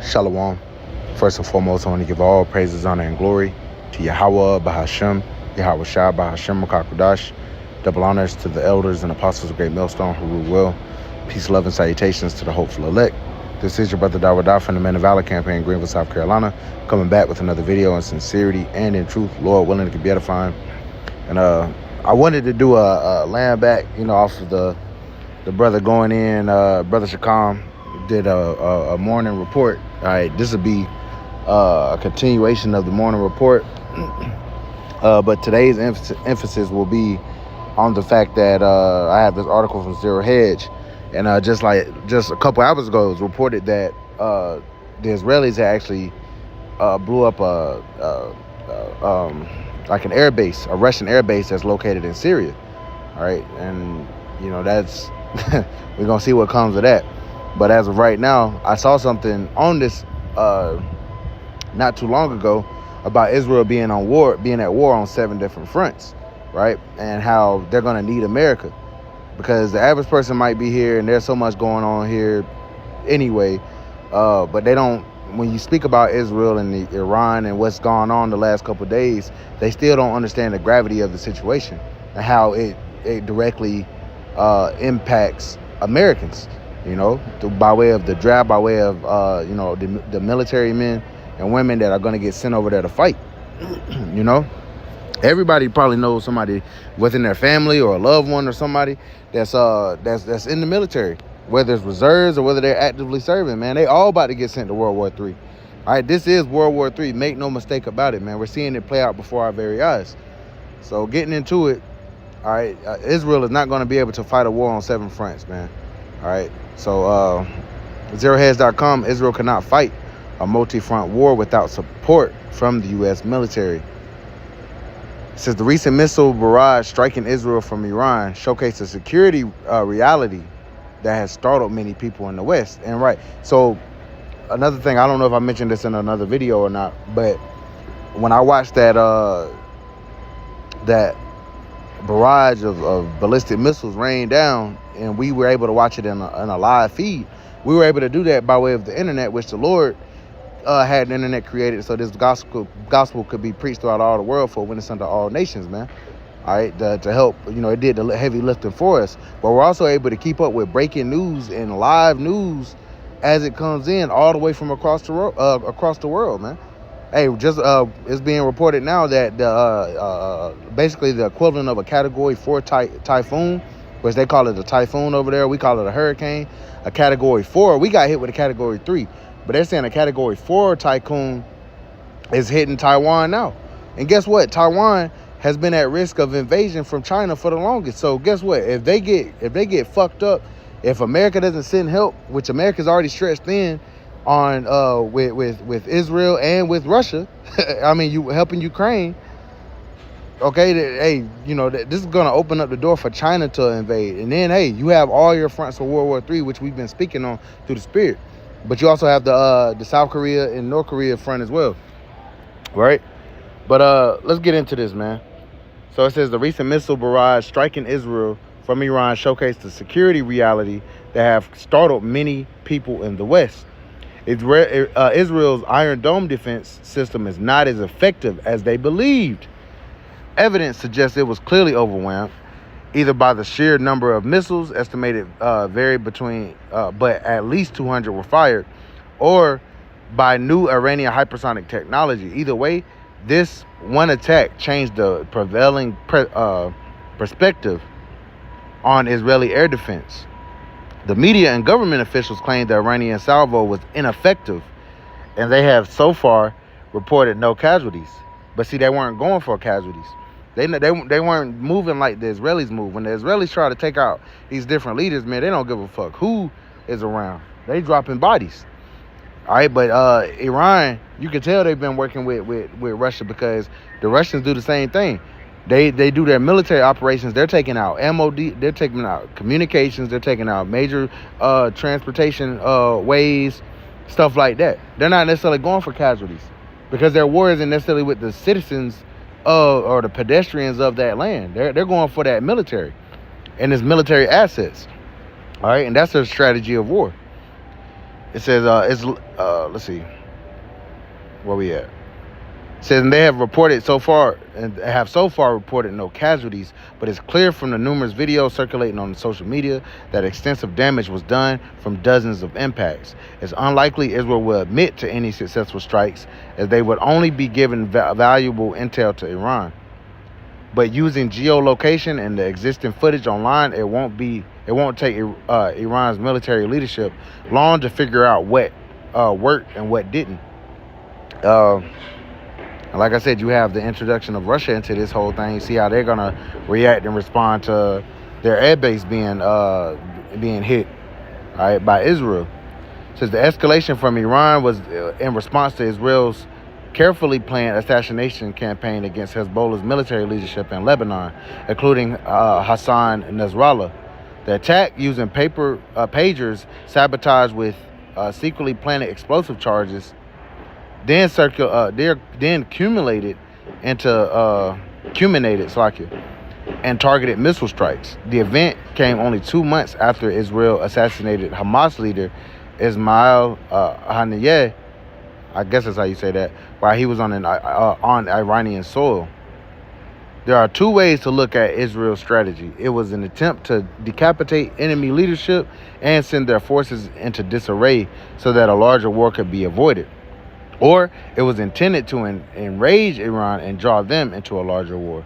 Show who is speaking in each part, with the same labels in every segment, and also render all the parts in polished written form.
Speaker 1: Shalom. First and foremost, I want to give all praises, honor, and glory to Yahweh, Bahashem, Yahweh Shai, Bahashem, Makakudash. Double honors to the elders and apostles of Great Millstone who rule well. Peace, love, and salutations to the hopeful elect. This is your brother WW3 from the Men of Valor campaign in Greenville, South Carolina, coming back with another video in sincerity and in truth, Lord willing, it can be edifying. And I wanted to do a land back, off of the brother going in, Brother Shakam did a morning report. All right, this will be a continuation of the morning report, but today's emphasis will be on the fact that I have this article from Zero Hedge, and just a couple hours ago, it was reported that the Israelis had actually blew up like an air base, a Russian air base that's located in Syria. All right, and that's we're gonna see what comes of that. But as of right now, I saw something on this not too long ago about Israel being at war on 7 different fronts, right? And how they're going to need America because the average person might be here and there's so much going on here anyway. But they don't, when you speak about Israel and Iran and what's gone on the last couple of days, they still don't understand the gravity of the situation and how it directly impacts Americans. By way of the draft, by way of, the military men and women that are going to get sent over there to fight. Everybody probably knows somebody within their family or a loved one or somebody that's in the military, whether it's reserves or whether they're actively serving, man. They all about to get sent to World War III. All right, this is World War III. Make no mistake about it, man. We're seeing it play out before our very eyes. So getting into it, all right, Israel is not going to be able to fight a war on 7 fronts, man. All right, so zeroheads.com, Israel cannot fight a multi-front war without support from the U.S. military. It says the recent missile barrage striking Israel from Iran showcased a security reality that has startled many people in the West. And right, so another thing, I don't know if I mentioned this in another video or not, but when I watched that barrage of ballistic missiles rain down, and we were able to watch it in a live feed. We were able to do that by way of the internet, which the Lord had the internet created so this gospel could be preached throughout all the world for when it's unto all nations, man. All right, to help, it did the heavy lifting for us. But we're also able to keep up with breaking news and live news as it comes in all the way from across the world, man. Hey, just it's being reported now that basically the equivalent of a Category 4 typhoon, which they call it a typhoon over there, we call it a hurricane. A Category 4, we got hit with a Category 3, but they're saying a Category 4 typhoon is hitting Taiwan now. And guess what? Taiwan has been at risk of invasion from China for the longest. So guess what? If they get fucked up, if America doesn't send help, which America's already stretched thin on with Israel and with Russia, I mean, you helping Ukraine. Okay, this is going to open up the door for China to invade. And then, hey, you have all your fronts for World War III, which we've been speaking on through the Spirit. But you also have the South Korea and North Korea front as well, right? But let's get into this, man. So it says the recent missile barrage striking Israel from Iran showcased the security reality that have startled many people in the West. Israel's Iron Dome defense system is not as effective as they believed. Evidence suggests it was clearly overwhelmed, either by the sheer number of missiles, estimated varied between, but at least 200 were fired, or by new Iranian hypersonic technology. Either way, this one attack changed the prevailing perspective on Israeli air defense. The media and government officials claimed the Iranian salvo was ineffective, and they have so far reported no casualties. But see, they weren't going for casualties. They weren't moving like the Israelis move. When the Israelis try to take out these different leaders, man, they don't give a fuck who is around. They dropping bodies. All right, but Iran, you can tell they've been working with Russia because the Russians do the same thing. They do their military operations. They're taking out MOD. They're taking out communications. They're taking out major transportation ways, stuff like that. They're not necessarily going for casualties because their war isn't necessarily with the citizens or the pedestrians of that land. They're going for that military and its military assets. All right, and that's their strategy of war. It says, let's see, where we at? It says, and they have reported so far, and have so far reported no casualties, but it's clear from the numerous videos circulating on social media that extensive damage was done from dozens of impacts. It's unlikely Israel will admit to any successful strikes, as they would only be given valuable intel to Iran. But using geolocation and the existing footage online, it won't take Iran's military leadership long to figure out what worked and what didn't. And like I said, you have the introduction of Russia into this whole thing. You see how they're gonna react and respond to their airbase being hit, all right, by Israel. Says the escalation from Iran was in response to Israel's carefully planned assassination campaign against Hezbollah's military leadership in Lebanon, including Hassan Nasrallah. The attack, using pagers sabotaged with secretly planted explosive charges, then culminated and targeted missile strikes. The event came only 2 months after Israel assassinated Hamas leader Ismail Haniyeh, I guess that's how you say that, while he was on Iranian soil. There are two ways to look at Israel's strategy. It was an attempt to decapitate enemy leadership and send their forces into disarray so that a larger war could be avoided. Or it was intended to enrage Iran and draw them into a larger war.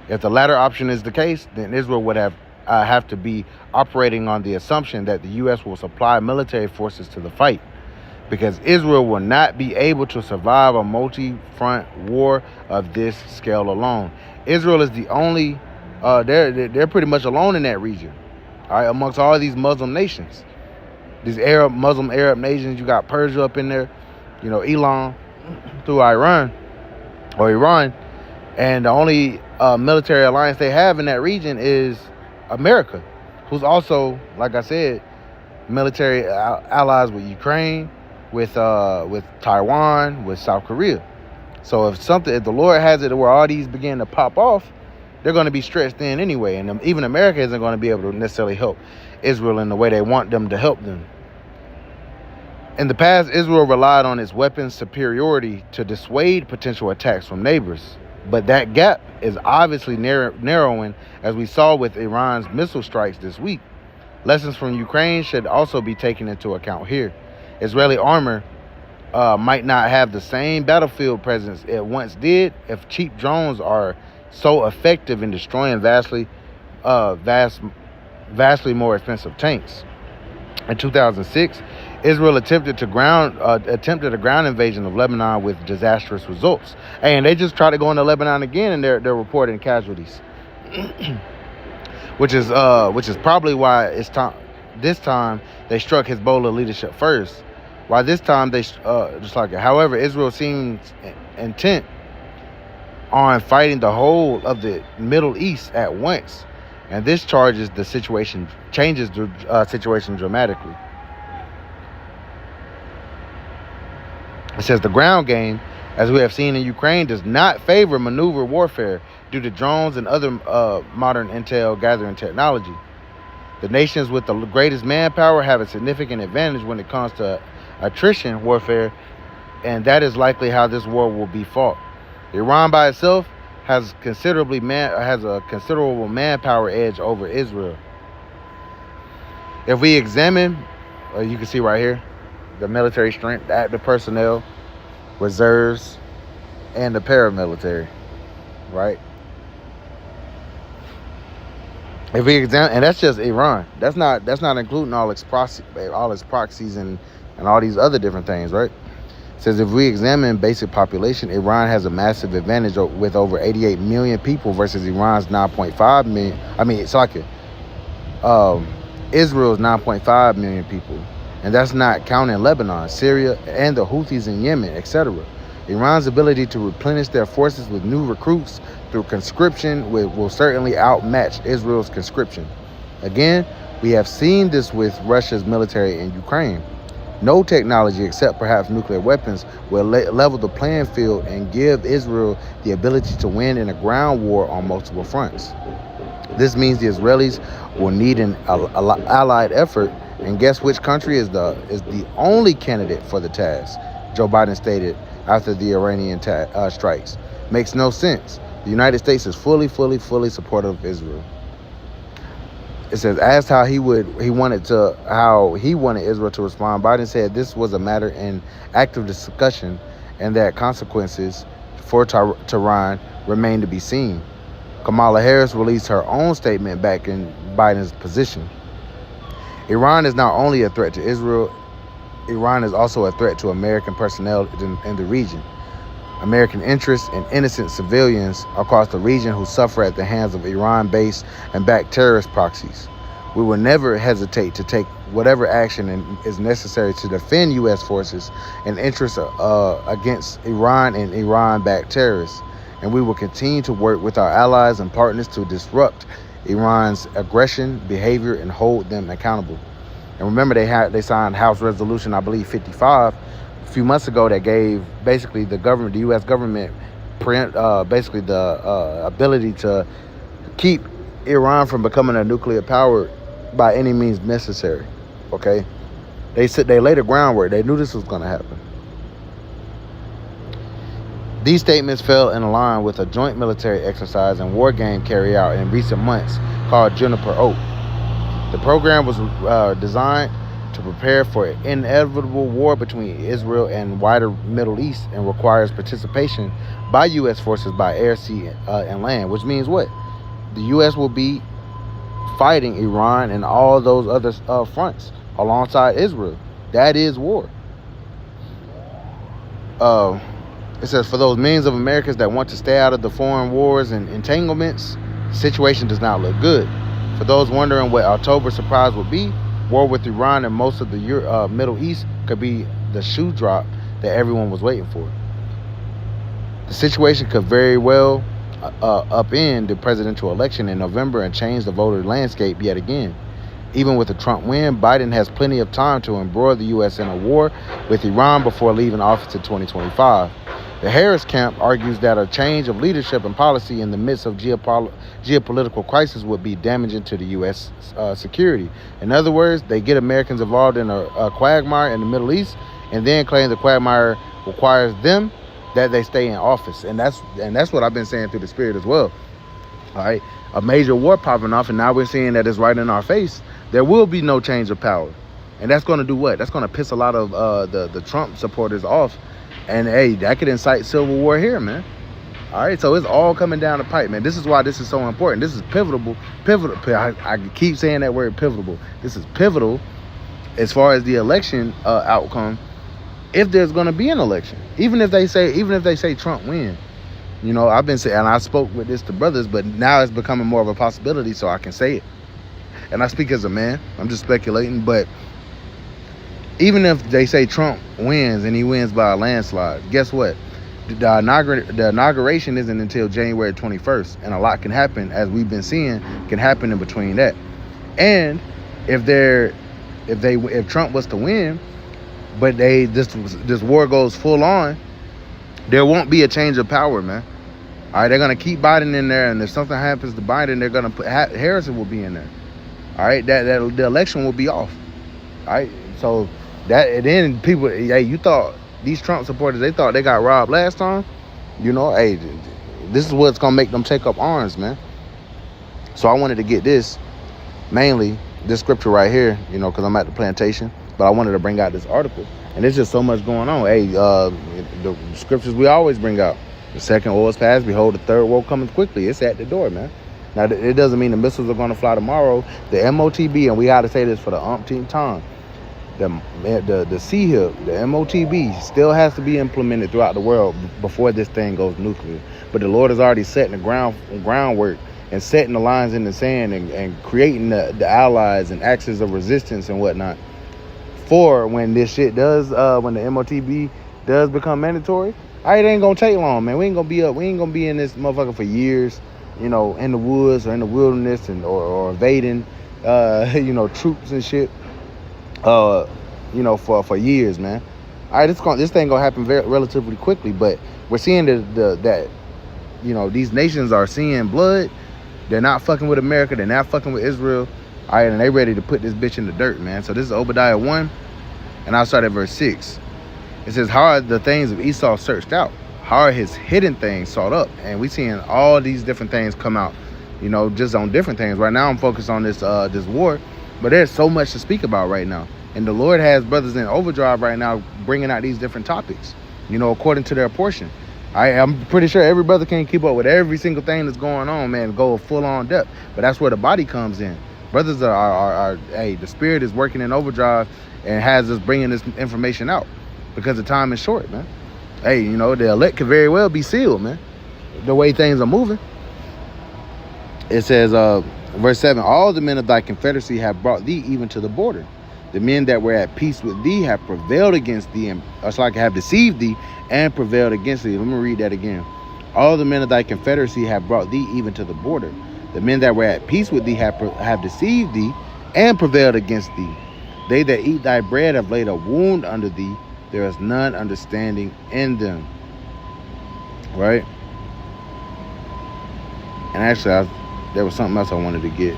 Speaker 1: If the latter option is the case, then Israel would have to be operating on the assumption that the U.S. will supply military forces to the fight, because Israel will not be able to survive a multi-front war of this scale alone. Israel is the only, they're pretty much alone in that region, all right, amongst all these Muslim nations. These Muslim Arab nations, you got Persia up in there, you know, Iran through Iran, and the only military alliance they have in that region is America, who's also, like I said, military allies with Ukraine, with Taiwan, with South Korea. So if the Lord has it where all these begin to pop off, they're going to be stretched thin anyway, and even America isn't going to be able to necessarily help Israel in the way they want them to help them. In the past, Israel relied on its weapons superiority to dissuade potential attacks from neighbors. But that gap is obviously narrowing, as we saw with Iran's missile strikes this week. Lessons from Ukraine should also be taken into account here. Israeli armor might not have the same battlefield presence it once did if cheap drones are so effective in destroying vastly more expensive tanks. In 2006, Israel attempted a ground invasion of Lebanon with disastrous results. And they just tried to go into Lebanon again, and they're reporting casualties, which is probably why this time they struck Hezbollah leadership first. Why this time they just like it. However, Israel seems intent on fighting the whole of the Middle East at once, and this changes the situation dramatically. It says the ground game, as we have seen in Ukraine, does not favor maneuver warfare due to drones and other modern intel gathering technology. The nations with the greatest manpower have a significant advantage when it comes to attrition warfare, and that is likely how this war will be fought. Iran by itself has a considerable manpower edge over Israel. If we examine, you can see right here, the military strength, the active personnel, reserves, and the paramilitary, right? If we examine, and that's just Iran. That's not including all its proxies and all these other different things, right? It says if we examine basic population, Iran has a massive advantage with over 88 million people versus Iran's 9.5 million. Israel's 9.5 million people. And that's not counting Lebanon, Syria, and the Houthis in Yemen, etc. Iran's ability to replenish their forces with new recruits through conscription will certainly outmatch Israel's conscription. Again, we have seen this with Russia's military in Ukraine. No technology, except perhaps nuclear weapons, will level the playing field and give Israel the ability to win in a ground war on multiple fronts. This means the Israelis will need an allied effort And guess which country is the only candidate for the task? Joe Biden stated after the Iranian strikes. Makes no sense. The United States is fully supportive of Israel. It says, asked how he wanted Israel to respond, Biden said this was a matter in active discussion and that consequences for Tehran remain to be seen. Kamala Harris released her own statement backing Biden's position. Iran is not only a threat to Israel, Iran is also a threat to American personnel in the region. American interests and innocent civilians across the region who suffer at the hands of Iran-based and backed terrorist proxies. We will never hesitate to take whatever action is necessary to defend U.S. forces and interests against Iran and Iran-backed terrorists. And we will continue to work with our allies and partners to disrupt Iran's aggression, behavior, and hold them accountable. And remember, they signed House Resolution, I believe, 55 a few months ago that gave basically the U.S. government, basically the ability to keep Iran from becoming a nuclear power by any means necessary. Okay, they laid the groundwork. They knew this was going to happen. These statements fell in line with a joint military exercise and war game carried out in recent months called Juniper Oak. The program was designed to prepare for an inevitable war between Israel and wider Middle East and requires participation by U.S. forces by air, sea, and land, which means what? The U.S. will be fighting Iran and all those other fronts alongside Israel. That is war. It says, for those millions of Americans that want to stay out of the foreign wars and entanglements, the situation does not look good. For those wondering what October's surprise would be, war with Iran and most of the Middle East could be the shoe drop that everyone was waiting for. The situation could very well upend the presidential election in November and change the voter landscape yet again. Even with the Trump win, Biden has plenty of time to embroil the U.S. in a war with Iran before leaving office in 2025. The Harris camp argues that a change of leadership and policy in the midst of geopolitical crisis would be damaging to the U.S. Security. In other words, they get Americans involved in a quagmire in the Middle East and then claim the quagmire requires them that they stay in office. And that's what I've been saying through the spirit as well. All right, a major war popping off, and now we're seeing that it's right in our face. There will be no change of power. And that's going to do what? That's going to piss a lot of the Trump supporters off. And hey, that could incite civil war here, man. All right, so it's all coming down the pipe, man. This is why this is so important. This is pivotal. I keep saying that word, pivotal. This is pivotal as far as the election outcome. If there's going to be an election, even if they say Trump win, you know, I've been saying, and I spoke with this to brothers, but now it's becoming more of a possibility, so I can say it. And I speak as a man. I'm just speculating, but even if they say Trump wins and he wins by a landslide, guess what? The inauguration isn't until January 21st, and a lot can happen, as we've been seeing, can happen in between that. And if Trump was to win, but this war goes full on, there won't be a change of power, man. All right, they're gonna keep Biden in there, and if something happens to Biden, they're gonna put Harrison will be in there. All right, that the election will be off. All right, so that, and then people, hey, you thought these Trump supporters, they thought they got robbed last time. You know, hey, this is what's gonna make them take up arms, man. So I wanted to get this, mainly this scripture right here, you know, because I'm at the plantation, but I wanted to bring out this article, and there's just so much going on. Hey, the scriptures we always bring out: the second oil is past, behold, the third woe cometh quickly. It's at the door, man. Now, it doesn't mean the missiles are going to fly tomorrow. The MOTB, and we got to say this for the umpteenth time, the CHIP, the MOTB, still has to be implemented throughout the world before this thing goes nuclear. But the Lord is already setting the groundwork and setting the lines in the sand and creating the allies and axes of resistance and whatnot for when this shit does, when the MOTB does become mandatory. It ain't gonna take long, man. We ain't gonna be in this motherfucker for years, you know, in the woods or in the wilderness or evading, you know, troops and shit, you know, for years, man. This thing gonna happen relatively quickly, but we're seeing that, you know, these nations are seeing blood. They're not fucking with America. They're not fucking with Israel. All right, and they ready to put this bitch in the dirt, man. So this is Obadiah 1, and I'll start at verse 6. It says, how are the things of Esau searched out? How are his hidden things sought up? And we seeing all these different things come out, just on different things. Right now I'm focused on this war, but there's so much to speak about right now. And the Lord has brothers in overdrive right now bringing out these different topics, according to their portion. I'm pretty sure every brother can't keep up with every single thing that's going on, man, go full on depth. But that's where the body comes in. Brothers are hey, the spirit is working in overdrive and has us bringing this information out because the time is short, man. Hey, the elect could very well be sealed, man, the way things are moving. It says, verse 7, all the men of thy confederacy have brought thee even to the border. The men that were at peace with thee have prevailed against thee, and have deceived thee and prevailed against thee. Let me read that again. All the men of thy confederacy have brought thee even to the border. The men that were at peace with thee have deceived thee and prevailed against thee. They that eat thy bread have laid a wound under thee. There is none understanding in them. Right? And actually, there was something else I wanted to get.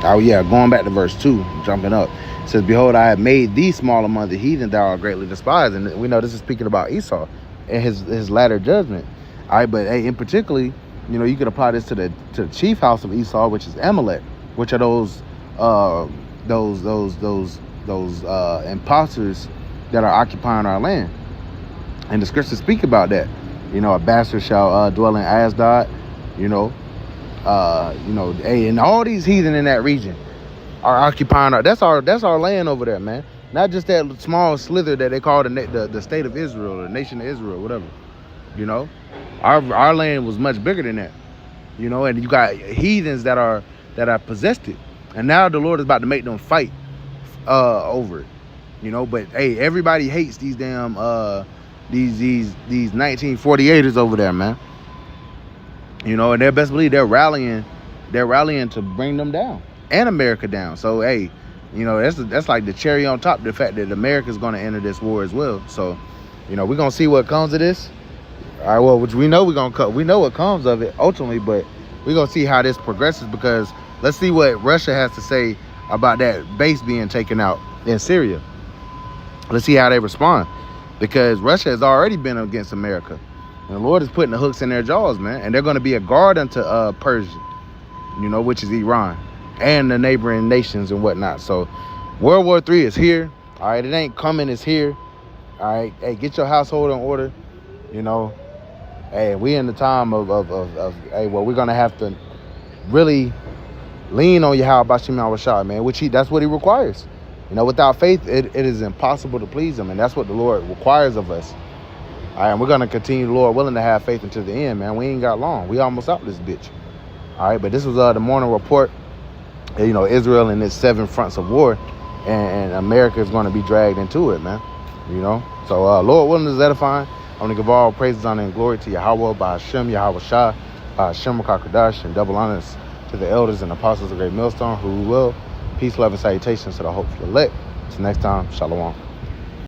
Speaker 1: Oh yeah, going back to verse 2, jumping up. It says, behold, I have made thee small among the heathen, thou art greatly despised. And we know this is speaking about Esau and his latter judgment. All right, but hey, in particularly, you could apply this to the chief house of Esau, which is Amalek, which are those imposters that are occupying our land. And the scriptures speak about that. A bastard shall dwell in Ashdod, hey, and all these heathen in that region are occupying that's our land over there, man. Not just that small slither that they call the state of Israel, or the nation of Israel, whatever. Our land was much bigger than that. And you got heathens that possessed it, and now the Lord is about to make them fight over it. But hey, everybody hates these damn these 1948ers over there, man. And they best believe they're rallying to bring them down and America down. So hey, that's like the cherry on top of the fact that America's going to enter this war as well. So we're gonna see what comes of this. All right, well, which we know we know what comes of it ultimately, but we're gonna see how this progresses, because let's see what Russia has to say about that base being taken out in Syria. Let's see how they respond, because Russia has already been against America. And the Lord is putting the hooks in their jaws, man. And they're going to be a guard unto Persia, which is Iran, and the neighboring nations and whatnot. So World War III is here. All right, it ain't coming, it's here. All right, hey, get your household in order. Hey, we in the time of hey, well, we're going to have to really lean on Yahweh Bashim Awashah, man, that's what he requires. Without faith, it is impossible to please him. And that's what the Lord requires of us. All right, and we're going to continue, Lord willing, to have faith until the end, man. We ain't got long. We almost out this bitch. All right, but this was the morning report. Israel and its 7 fronts of war, and America is going to be dragged into it, man. So Lord willing is edifying. I want to give all praises, honor, and glory to Yahweh, by Hashem, Yahweh Shah, by Hashem, Rakakadash, and double honors to the elders and apostles of Great Millstone, who will. Peace, love, and salutations to the hopeful elect. Until next time, Shalom.